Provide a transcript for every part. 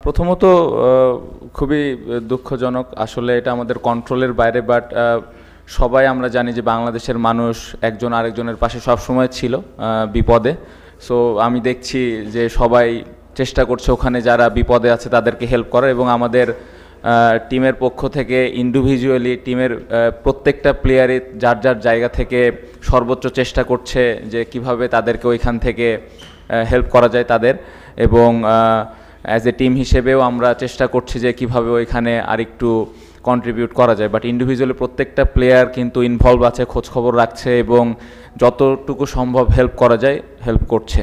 প্রথমত খুবই দুঃখজনক, আসলে এটা আমাদের কন্ট্রোলের বাইরে, বাট সবাই আমরা জানি যে বাংলাদেশের মানুষ একজন আরেকজনের পাশে সবসময় ছিল বিপদে। সো আমি দেখছি যে সবাই চেষ্টা করছে ওখানে যারা বিপদে আছে তাদেরকে হেল্প করার, এবং আমাদের টিমের পক্ষ থেকে ইন্ডিভিজুয়ালি টিমের প্রত্যেকটা প্লেয়ারই যার যার জায়গা থেকে সর্বোচ্চ চেষ্টা করছে যে কিভাবে তাদেরকে ওইখান থেকে হেল্প করা যায় তাদের, এবং অ্যাজ এ টিম হিসেবেও আমরা চেষ্টা করছি যে কিভাবে ওইখানে আরেকটু কন্ট্রিবিউট করা যায়। বাট ইন্ডিভিজুয়ালি প্রত্যেকটা প্লেয়ার কিন্তু ইনভলভ আছে, খোঁজখবর রাখছে এবং যতটুকু সম্ভব হেল্প করা যায় হেল্প করছে।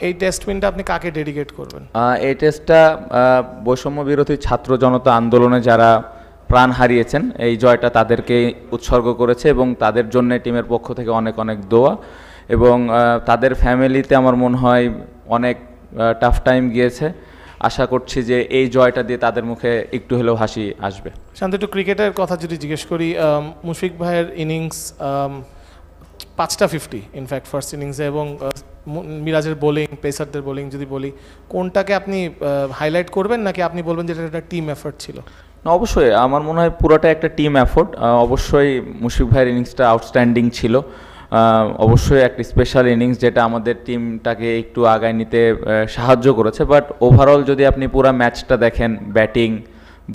এই টেস্ট উইনটা আপনি কাকে ডেডিকেট করবেন? এই টেস্টটা বৈষম্য বিরোধী ছাত্র জনতা আন্দোলনে যারা প্রাণ হারিয়েছেন, এই জয়টা তাদেরকে উৎসর্গ করেছে এবং তাদের জন্য টিমের পক্ষ থেকে অনেক অনেক দোয়া, এবং তাদের ফ্যামিলিতে আমার মনে হয় অনেক টাফ টাইম গিয়েছে। আশা করছি যে এই জয়টা দিয়ে তাদের মুখে একটু হলেও হাসি আসবে। শান্ত, একটু ক্রিকেটের কথা যদি জিজ্ঞেস করি, মুশফিক ভাইয়ের ইনিংস 5টা 50 ইনফ্যাক্ট ফার্স্ট ইনিংসে, এবং মিরাজের বোলিং, পেসারদের বোলিং যদি বলি, কোনটাকে আপনি হাইলাইট করবেন, নাকি আপনি বলবেন যে এটা একটা টিম এফোর্ট ছিল? না, অবশ্যই আমার মনে হয় পুরোটা একটা টিম এফোর্ট। অবশ্যই মুশফিক ভাইয়ের ইনিংসটা আউটস্ট্যান্ডিং ছিল, অবশ্যই একটা স্পেশাল ইনিংস যেটা আমাদের টিমটাকে একটু আগায় নিতে সাহায্য করেছে। বাট ওভারঅল যদি আপনি পুরো ম্যাচটা দেখেন, ব্যাটিং,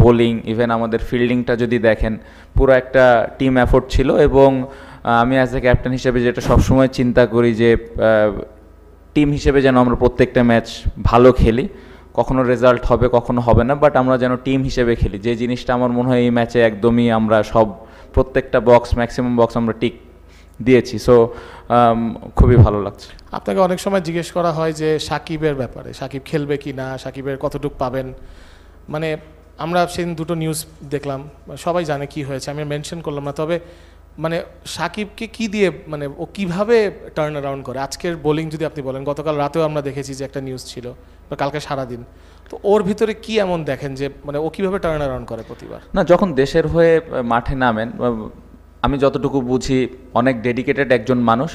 বোলিং, ইভেন আমাদের ফিল্ডিংটা যদি দেখেন, পুরো একটা টিম এফোর্ট ছিল। এবং আমি অ্যাজ এ ক্যাপ্টেন হিসেবে যেটা সবসময় চিন্তা করি যে টিম হিসেবে যেন আমরা প্রত্যেকটা ম্যাচ ভালো খেলি, কখনো রেজাল্ট হবে কখনো হবে না, বাট আমরা যেন টিম হিসেবে খেলি। যে জিনিসটা আমার মনে হয় এই ম্যাচে একদমই আমরা প্রত্যেকটা বক্স, ম্যাক্সিমাম বক্স আমরা টিক দিয়েছি। সো খুবই ভালো লাগছে। আপনাকে অনেক সময় জিজ্ঞেস করা হয় যে সাকিবের ব্যাপারে, সাকিব খেলবে কি না, সাকিবের কতটুকু পাবেন। মানে আমরা সেদিন দুটো নিউজ দেখলাম, সবাই জানে কি হয়েছে, আমি মেনশন করলাম না। তবে মানে সাকিবকে কি দিয়ে, মানে ও কিভাবে টার্ন অ্যারাউন্ড করে? আজকের বোলিং যদি আপনি বলেন, গতকাল রাতেও আমরা দেখেছি যে একটা নিউজ ছিল, বা কালকে সারাদিন, তো ওর ভিতরে কি এমন দেখেন যে মানে ও কিভাবে টার্ন অ্যারাউন্ড করে প্রতিবার? না, যখন দেশের হয়ে মাঠে নামেন, আমি যতটুকু বুঝি অনেক ডেডিকেটেড একজন মানুষ,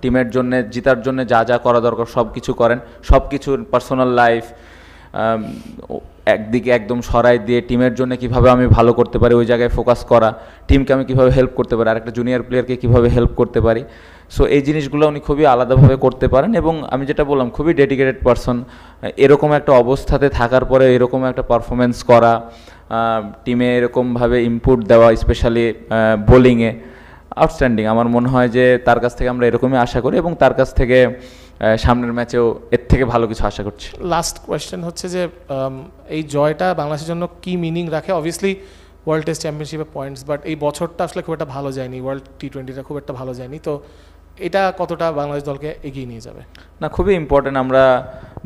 টিমের জন্য জেতার জন্য যা যা করা দরকার সব কিছু করেন, সব কিছুর পার্সোনাল লাইফ একদিকে একদম সরাই দিয়ে টিমের জন্য কিভাবে আমি ভালো করতে পারি ওই জায়গায় ফোকাস করা, টিমকে আমি কিভাবে হেল্প করতে পারি, আর একটা জুনিয়র প্লেয়ারকে কিভাবে হেল্প করতে পারি। সো এই জিনিসগুলো উনি খুবই আলাদাভাবে করতে পারেন, এবং আমি যেটা বললাম খুবই ডেডিকেটেড পারসন। এরকম একটা অবস্থাতে থাকার পরে এরকম একটা পারফরমেন্স করা, টিমে এরকমভাবে ইনপুট দেওয়া, স্পেশালি বোলিংয়ে, আউটস্ট্যান্ডিং। আমার মনে হয় যে তার কাছ থেকে আমরা এরকমই আশা করি, এবং তার কাছ থেকে সামনের ম্যাচেও এর থেকে ভালো কিছু আশা করছি। লাস্ট কোয়েশ্চেন হচ্ছে যে এই জয়টা বাংলাদেশের জন্য কি মিনিং রাখে? অবভিয়াসলি ওয়ার্ল্ড টেস্ট চ্যাম্পিয়নশিপে পয়েন্টস, বাট এই বছরটা আসলে খুব একটা ভালো যায়নি, ওয়ার্ল্ড টি20টা খুব একটা ভালো যায়নি, তো এটা কতটা বাংলাদেশ দলকে এগিয়ে নিয়ে যাবে? না, খুবই ইম্পর্টেন্ট। আমরা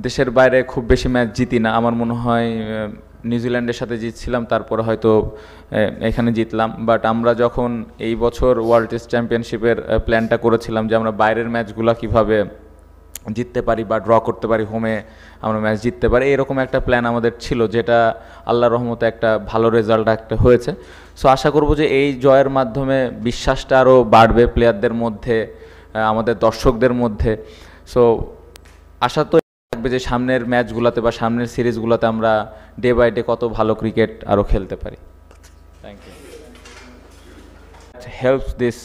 দেশের বাইরে খুব বেশি ম্যাচ জিতি না। আমার মনে হয় নিউজিল্যান্ডের সাথে জিতছিলাম, তারপরে হয়তো এখানে জিতলাম। বাট আমরা যখন এই বছর ওয়ার্ল্ড টেস্ট চ্যাম্পিয়নশিপের প্ল্যানটা করেছিলাম যে আমরা বাইরের ম্যাচগুলো কিভাবে জিততে পারি বা ড্র করতে পারি, হোমে আমরা ম্যাচ জিততে পারি, এরকম একটা প্ল্যান আমাদের ছিল, যেটা আল্লাহর রহমতে একটা ভালো রেজাল্ট একটা হয়েছে। সো আশা করব যে এই জয়ের মাধ্যমে বিশ্বাসটা আরও বাড়বে প্লেয়ারদের মধ্যে, আমাদের দর্শকদের মধ্যে। সো আশা তো থাকবে যে সামনের ম্যাচগুলোতে বা সামনের সিরিজগুলোতে আমরা ডে বাই ডে কত ভালো ক্রিকেট আরও খেলতে পারি। Thank you. Helps this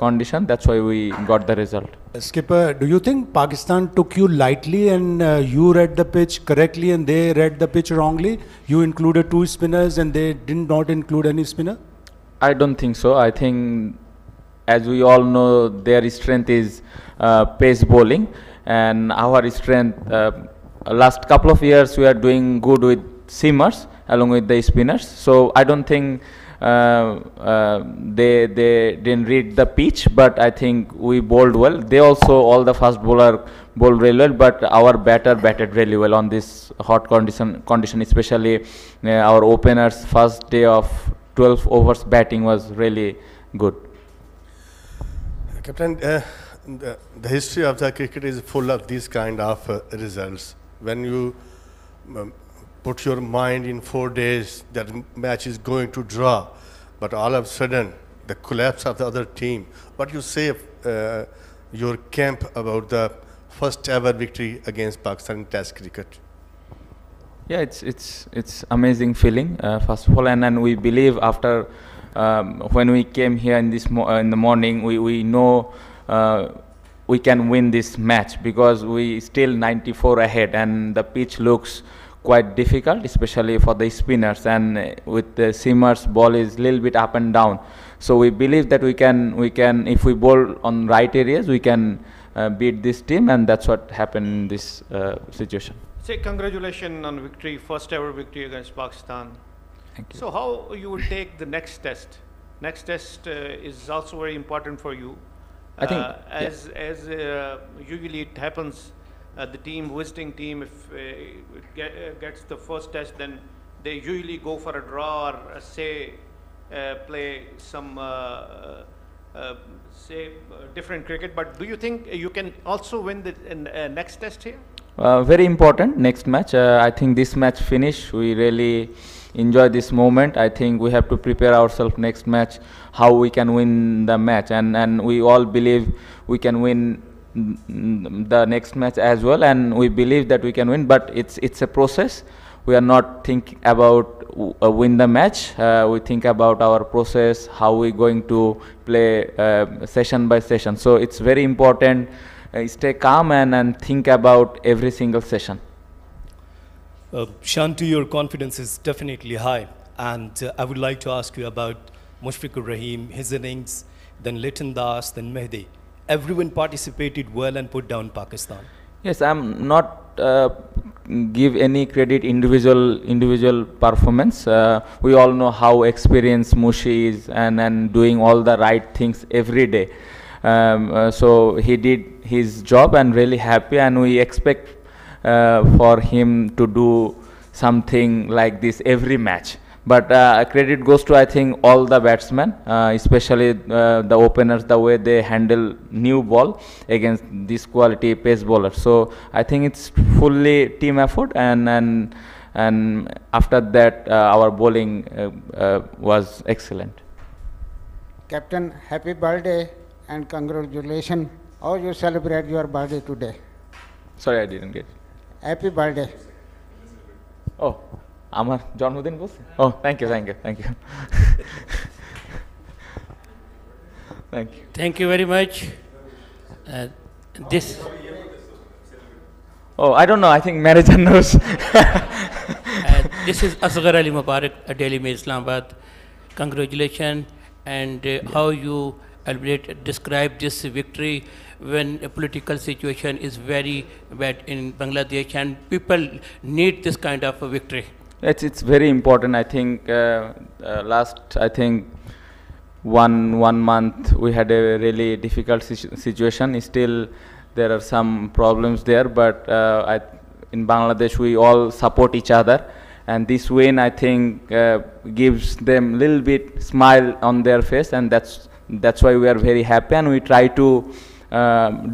condition, that's why we got the result. Skipper, do you think Pakistan took you lightly and you read the pitch correctly and they read the pitch wrongly? You included 2 spinners and they did not include any spinner? I don't think so. I think, as we all know, their strength is pace bowling, and our strength, last couple of years we are doing good with seamers along with the spinners. So I don't think they didn't read the pitch, but I think we bowled well. They also, all the fast bowler bowled really well, but our batter batted really well on this hot condition, especially our openers first day of 12 overs batting was really good. Captain, the history of the cricket is full of these kind of results. When you put your mind in 4 days that match is going to draw, but all of a sudden the collapse of the other team. What you say your camp about the first ever victory against Pakistan in Test cricket? Yeah, it's amazing feeling. First of all, and then we believe after when we came here in in the morning, we know we can win this match because we still 94 ahead, and the pitch looks quite difficult, especially for the spinners. And with the seamers, ball is little bit up and down. So we believe that we can if we bowl on right areas, we can beat this team, and that's what happened in this situation. Say congratulations on victory, first ever victory against Pakistan. Thank you. So how you will take the next test? Next test is also very important for you. I think, as usually it happens, the visiting team, if it gets the first test, then they usually go for a draw or play some different cricket. But do you think you can also win the next test here? Very important next match. I think this match finish, we really enjoy this moment. I think we have to prepare ourselves next match how we can win the match, and we all believe we can win the next match as well, and we believe that we can win, but it's a process. We are not thinking about win the match. We think about our process, how we going to play session by session. So it's very important. Stay calm and think about every single session. Shantu, your confidence is definitely high, and I would like to ask you about Mushfiqur Rahim, his innings, then Liton Das, then Mehdi. Everyone participated well and put down Pakistan. Yes, I'm not give any credit individual performance. We all know how experienced Mushi is and doing all the right things every day. So he did his job and really happy, and we expect for him to do something like this every match. But credit goes to, I think, all the batsmen, especially the openers, the way they handle new ball against this quality pace bowler. So I think it's fully team effort, and after that our bowling was excellent. Captain, happy birthday and congratulations. How you celebrate your birthday today? Sorry, I didn't get it. Happy birthday. Oh, আমার জন্মদিন বলছে? Oh, thank you. Thank you. Thank you very much. This. Oh, I don't know. I think manager knows. This is Asghar Ali Mubarak, Delhi Mail, Islamabad. Congratulations, and how you describe this victory when a political situation is very bad in Bangladesh and people need this kind of a victory. It's very important. I think last one month we had a really difficult situation. Still there are some problems there, but in Bangladesh we all support each other, and this win I think gives them little bit smile on their face, and that's why we are very happy, and we try to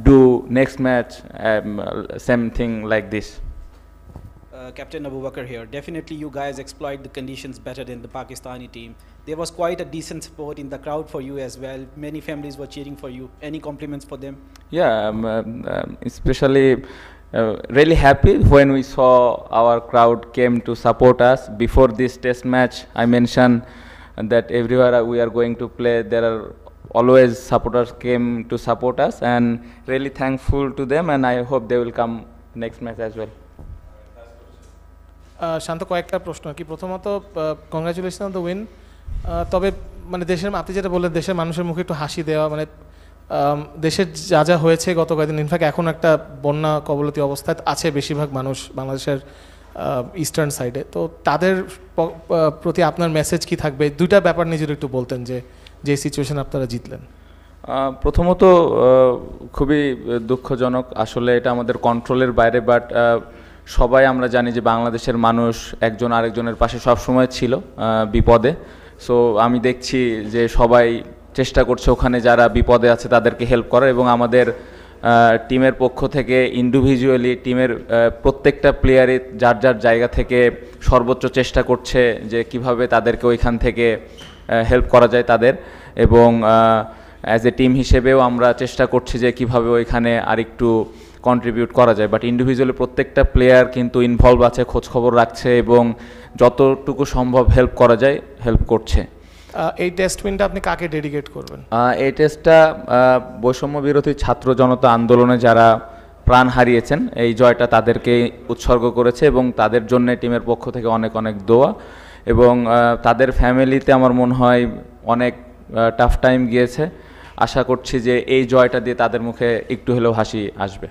do next match same thing like this. Captain Abu Bakr here. Definitely you guys exploit the conditions better than the Pakistani team. There was quite a decent support in the crowd for you as well. Many families were cheering for you. Any compliments for them? Yeah, especially really happy when we saw our crowd came to support us. Before this test match, I mentioned that everywhere we are going to play, there are always supporters came to support us, and really thankful to them, and I hope they will come next match as well. শান্ত, কয়েকটা প্রশ্ন কি। প্রথমত congratulation on the win. তবে মানে দেশের, আপনি যেটা বললেন দেশের মানুষের মুখে একটু হাসি দেওয়া, মানে দেশের যা হয়েছে গত কয়েকদিন, ইনফ্যাক্ট এখন একটা বন্যা কবলতি অবস্থায় আছে বেশিরভাগ মানুষ বাংলাদেশের ইস্টার্ন সাইডে, তো তাদের প্রতি আপনার মেসেজ কি থাকবে? দুইটা ব্যাপার নিজের একটু বলতেন যে সিচুয়েশন আপনারা জিতলেন। প্রথমত খুবই দুঃখজনক, আসলে এটা আমাদের কন্ট্রোলের বাইরে, বাট সবাই আমরা জানি যে বাংলাদেশের মানুষ একজন আরেকজনের পাশে সবসময় ছিল বিপদে। সো আমি দেখছি যে সবাই চেষ্টা করছে ওখানে যারা বিপদে আছে তাদেরকে হেল্প করার, এবং আমাদের টিমের পক্ষ থেকে ইন্ডিভিজুয়ালি টিমের প্রত্যেকটা প্লেয়ারই যার জায়গা থেকে সর্বোচ্চ চেষ্টা করছে যে কিভাবে তাদেরকে ওইখান থেকে হেল্প করা যায় তাদের, এবং অ্যাজ এ টিম হিসেবেও আমরা চেষ্টা করছি যে কিভাবে ওইখানে আরেকটু কন্ট্রিবিউট করা যায়, বাট ইন্ডিভিজুয়ালি প্রত্যেকটা প্লেয়ার কিন্তু ইনভলভ আছে, খোঁজখবর রাখছে এবং যতটুকু সম্ভব হেল্প করা যায় হেল্প করছে। এই টেস্ট উইনটা আপনি কাকে ডেডিকেট করবেন? এই টেস্টটা বৈষম্য বিরোধী ছাত্র জনতা আন্দোলনে যারা প্রাণ হারিয়েছেন, এই জয়টা তাদেরকে উৎসর্গ করেছে এবং তাদের জন্য টিমের পক্ষ থেকে অনেক অনেক দোয়া, এবং তাদের ফ্যামিলিতে আমার মনে হয় অনেক টাফ টাইম গিয়েছে। আশা করছি যে এই জয়টা দিয়ে তাদের মুখে একটু হলেও হাসি আসবে।